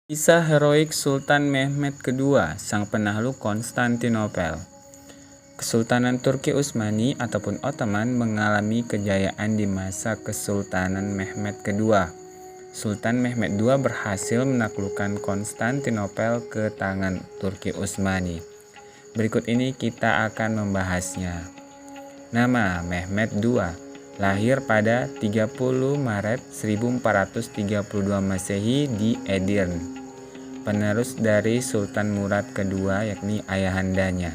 Kisah heroik Sultan Mehmed II, sang penakluk Konstantinopel. Kesultanan Turki Utsmani ataupun Ottoman mengalami kejayaan di masa Kesultanan Mehmed II. Sultan Mehmed II berhasil menaklukkan Konstantinopel ke tangan Turki Utsmani. Berikut ini kita akan membahasnya. Nama Mehmed II lahir pada 30 Maret 1432 Masehi di Edirne, penerus dari Sultan Murad II yakni ayahandanya.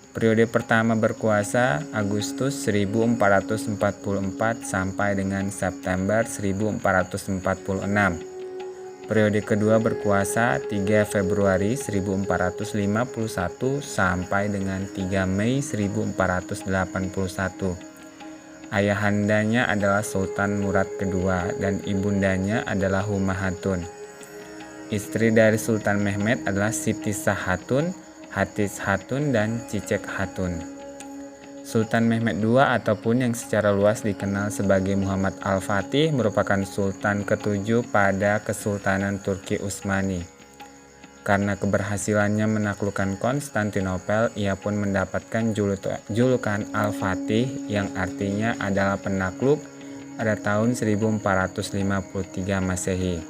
Periode pertama berkuasa Agustus 1444 sampai dengan September 1446. Periode kedua berkuasa 3 Februari 1451 sampai dengan 3 Mei 1481. Ayahandanya adalah Sultan Murad II dan ibundanya adalah Humahatun. Istri dari Sultan Mehmed adalah Siti Sah Hatun, Hatis Hatun, dan Cicek Hatun. Sultan Mehmed II ataupun yang secara luas dikenal sebagai Muhammad Al-Fatih merupakan Sultan ke-7 pada Kesultanan Turki Utsmani. Karena keberhasilannya menaklukkan Konstantinopel, ia pun mendapatkan julukan Al-Fatih yang artinya adalah penakluk pada tahun 1453 Masehi.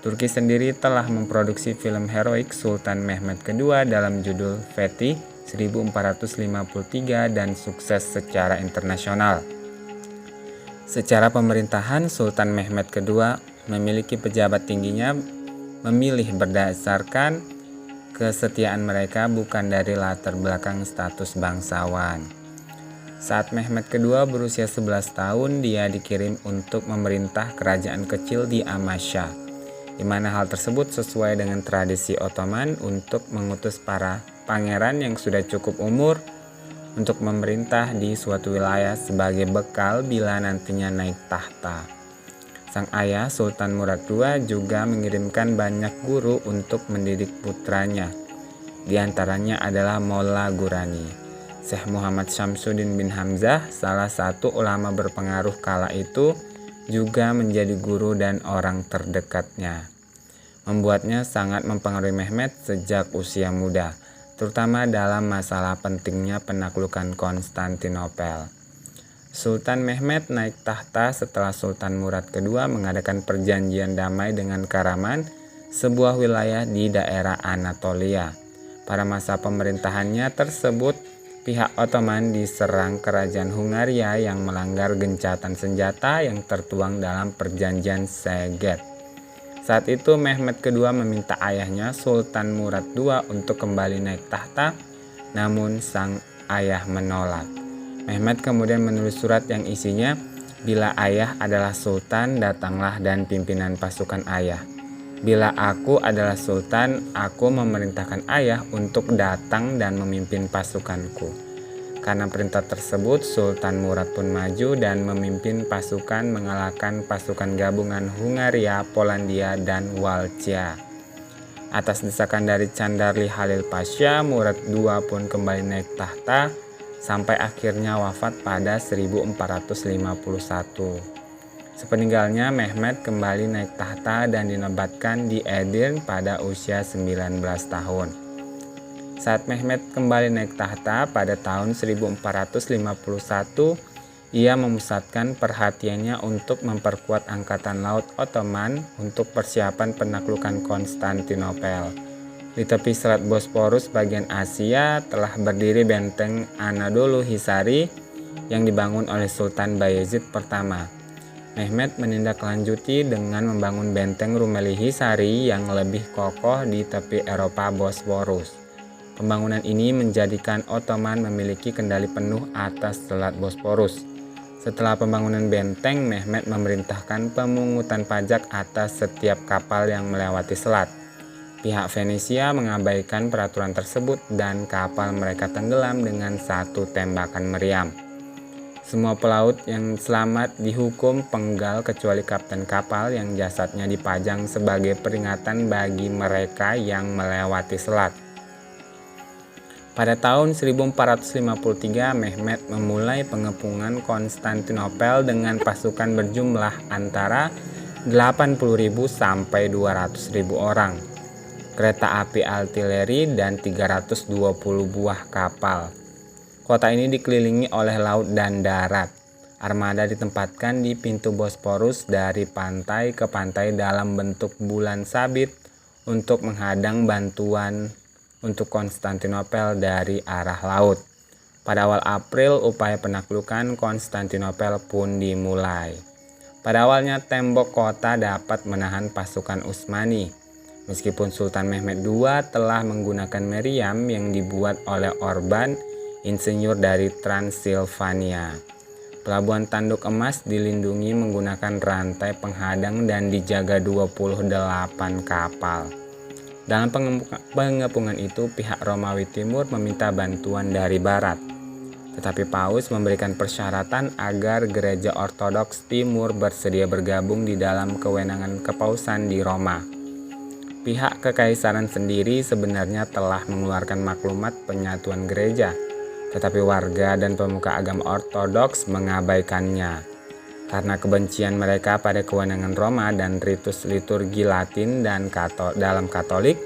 Turki sendiri telah memproduksi film heroik Sultan Mehmed II dalam judul Fethi 1453 dan sukses secara internasional. Secara pemerintahan, Sultan Mehmed II memiliki pejabat tingginya memilih berdasarkan kesetiaan mereka bukan dari latar belakang status bangsawan. Saat Mehmed II berusia 11 tahun, dia dikirim untuk memerintah kerajaan kecil di Amasya, di mana hal tersebut sesuai dengan tradisi Ottoman untuk mengutus para pangeran yang sudah cukup umur untuk memerintah di suatu wilayah sebagai bekal bila nantinya naik tahta. Sang ayah Sultan Murad II juga mengirimkan banyak guru untuk mendidik putranya. Di antaranya adalah Molla Ghurani. Syekh Muhammad Syamsuddin bin Hamzah, salah satu ulama berpengaruh kala itu, juga menjadi guru dan orang terdekatnya. Membuatnya sangat mempengaruhi Mehmed sejak usia muda, terutama dalam masalah pentingnya penaklukan Konstantinopel. Sultan Mehmed naik tahta setelah Sultan Murad II mengadakan perjanjian damai dengan Karaman, sebuah wilayah di daerah Anatolia. Pada masa pemerintahannya tersebut, pihak Ottoman diserang kerajaan Hungaria yang melanggar gencatan senjata yang tertuang dalam perjanjian Szeged. Saat itu Mehmed II meminta ayahnya Sultan Murad II untuk kembali naik tahta, namun sang ayah menolak. Mehmed kemudian menulis surat yang isinya, "Bila ayah adalah sultan, datanglah dan pimpinan pasukan ayah. Bila aku adalah sultan, aku memerintahkan ayah untuk datang dan memimpin pasukanku." Karena perintah tersebut, Sultan Murad pun maju dan memimpin pasukan mengalahkan pasukan gabungan Hungaria, Polandia, dan Walcia. Atas desakan dari Chandarli Halil Pasha, Murad II pun kembali naik tahta sampai akhirnya wafat pada 1451. Sepeninggalnya, Mehmed kembali naik tahta dan dinobatkan di Edirne pada usia 19 tahun. Saat Mehmed kembali naik tahta pada tahun 1451, ia memusatkan perhatiannya untuk memperkuat angkatan laut Ottoman untuk persiapan penaklukan Konstantinopel. Di tepi Selat Bosporus bagian Asia telah berdiri benteng Anadolu Hisari yang dibangun oleh Sultan Bayezid pertama. Mehmed menindaklanjuti dengan membangun benteng Rumeli Hisari yang lebih kokoh di tepi Eropa Bosporus. Pembangunan ini menjadikan Ottoman memiliki kendali penuh atas Selat Bosporus. Setelah pembangunan benteng, Mehmed memerintahkan pemungutan pajak atas setiap kapal yang melewati selat. Pihak Venesia mengabaikan peraturan tersebut dan kapal mereka tenggelam dengan satu tembakan meriam. Semua pelaut yang selamat dihukum penggal kecuali kapten kapal yang jasadnya dipajang sebagai peringatan bagi mereka yang melewati selat. Pada tahun 1453, Mehmed memulai pengepungan Konstantinopel dengan pasukan berjumlah antara 80.000 sampai 200.000 orang, kereta api artileri, dan 320 buah kapal. Kota ini dikelilingi oleh laut dan darat. Armada ditempatkan di pintu Bosporus dari pantai ke pantai dalam bentuk bulan sabit untuk menghadang bantuan untuk Konstantinopel dari arah laut. Pada awal April, upaya penaklukan Konstantinopel pun dimulai. Pada awalnya tembok kota dapat menahan pasukan Utsmani, meskipun Sultan Mehmed II telah menggunakan meriam yang dibuat oleh Orban, insinyur dari Transilvania. Pelabuhan Tanduk Emas dilindungi menggunakan rantai penghadang dan dijaga 28 kapal. Dalam pengepungan itu, pihak Romawi Timur meminta bantuan dari Barat. Tetapi Paus memberikan persyaratan agar Gereja Ortodoks Timur bersedia bergabung di dalam kewenangan kepausan di Roma. Pihak kekaisaran sendiri sebenarnya telah mengeluarkan maklumat penyatuan gereja, tetapi warga dan pemuka agama Ortodoks mengabaikannya. Karena kebencian mereka pada kewenangan Roma dan ritus liturgi Latin dan dalam Katolik,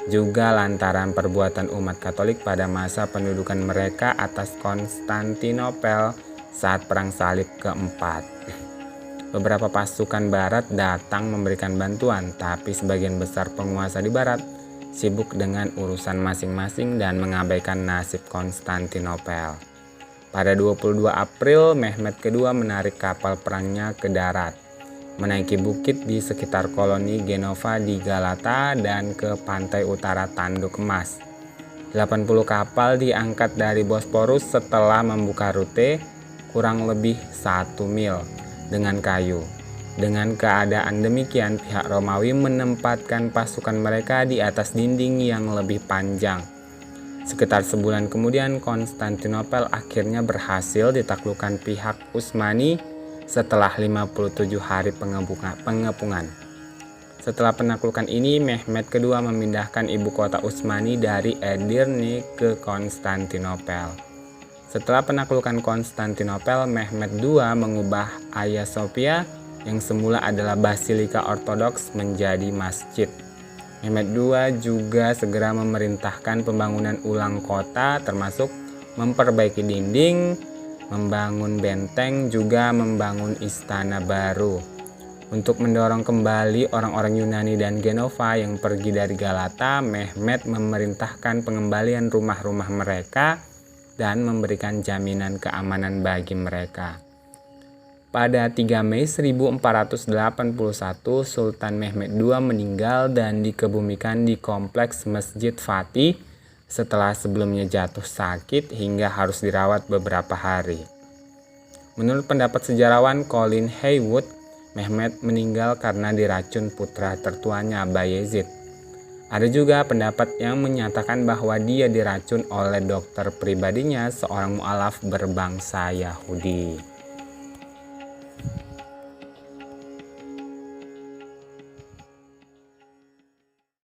juga lantaran perbuatan umat Katolik pada masa pendudukan mereka atas Konstantinopel saat Perang Salib keempat. Beberapa pasukan Barat datang memberikan bantuan, tapi sebagian besar penguasa di Barat sibuk dengan urusan masing-masing dan mengabaikan nasib Konstantinopel. Pada 22 April, Mehmed II menarik kapal perangnya ke darat, menaiki bukit di sekitar koloni Genova di Galata dan ke pantai utara Tanduk Emas. 80 kapal diangkat dari Bosporus setelah membuka rute kurang lebih 1 mil dengan kayu. Dengan keadaan demikian, pihak Romawi menempatkan pasukan mereka di atas dinding yang lebih panjang. Sekitar sebulan kemudian, Konstantinopel akhirnya berhasil ditaklukkan pihak Utsmani setelah 57 hari pengepungan. Setelah penaklukan ini, Mehmed II memindahkan ibu kota Utsmani dari Edirne ke Konstantinopel. Setelah penaklukan Konstantinopel, Mehmed II mengubah Hagia Sophia yang semula adalah basilika ortodoks menjadi masjid. Mehmed II juga segera memerintahkan pembangunan ulang kota, termasuk memperbaiki dinding, membangun benteng, juga membangun istana baru. Untuk mendorong kembali orang-orang Yunani dan Genova yang pergi dari Galata, Mehmed memerintahkan pengembalian rumah-rumah mereka dan memberikan jaminan keamanan bagi mereka. Pada 3 Mei 1481, Sultan Mehmed II meninggal dan dikebumikan di kompleks Masjid Fatih setelah sebelumnya jatuh sakit hingga harus dirawat beberapa hari. Menurut pendapat sejarawan Colin Haywood, Mehmed meninggal karena diracun putra tertuanya Bayezid. Ada juga pendapat yang menyatakan bahwa dia diracun oleh dokter pribadinya, seorang mu'alaf berbangsa Yahudi.